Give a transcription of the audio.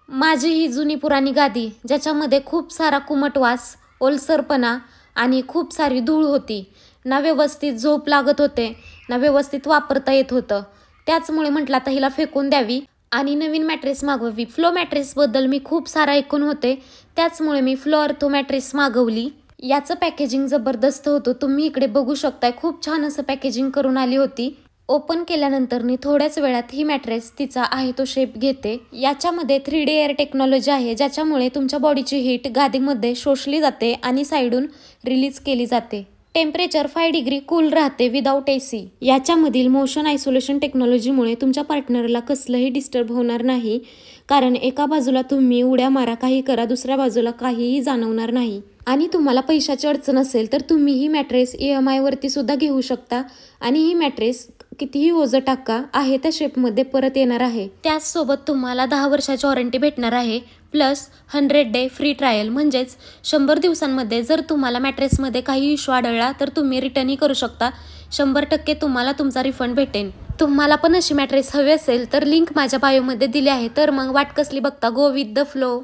माझी ही जुनी पुराणी गादी ज्याच्यामध्ये खूप सारा कुमटवास, ओलसरपणा आणि खूप सारी धूळ होती, ना व्यवस्थित झोप लागत होते, ना व्यवस्थित वापरता येत होतं. त्याचमुळे म्हटलं आता हिला फेकून द्यावी आणि नवीन मॅट्रेस मागवावी. फ्लो मॅट्रेसबद्दल मी खूप सारा ऐकून होते, त्याचमुळे मी फ्लो अर्थो मॅट्रेस मागवली. याचं पॅकेजिंग जबरदस्त होतं, तुम्ही इकडे बघू शकताय. खूप छान असं पॅकेजिंग करून आली होती. ओपन केल्यानंतर थोड्याच वेळात ही मॅट्रेस तिचा आहे तो शेप घेते. याच्यामध्ये 3D एअर टेक्नॉलॉजी आहे, ज्याच्यामुळे तुमच्या बॉडीची हीट गादीमध्ये शोषली जाते आणि साईडून रिलीज केली जाते. टेम्परेचर 5 डिग्री कूल राहते विदाऊट AC. याच्यामधील मोशन आयसोलेशन टेक्नॉलॉजीमुळे तुमच्या पार्टनरला कसलंही डिस्टर्ब होणार नाही, कारण एका बाजूला तुम्ही उड्या मारा, काही करा, दुसऱ्या बाजूला काहीही जाणवणार नाही. आणि तुम्हाला पैशाची अडचण असेल तर तुम्ही ही मॅट्रेस EMI वरती सुद्धा घेऊ शकता आणि ही मॅट्रेस कितीही ओझं टाका आहे त्या शेपमध्ये परत येणार आहे. त्याचसोबत तुम्हाला 10 वर्षाची वॉरंटी भेटणार आहे, प्लस 100 डे फ्री ट्रायल. म्हणजेच 100 दिवसांमध्ये जर तुम्हाला मॅट्रेसमध्ये काही इश्यू आढळला तर तुम्ही रिटर्नही करू शकता. 100% तुम्हाला तुमचा रिफंड भेटेल. तुम्हाला पण अशी मॅट्रेस हवी असेल तर लिंक माझ्या बायोमध्ये दिली आहे. तर मग वाट कसली बघता, गो विथ द फ्लो.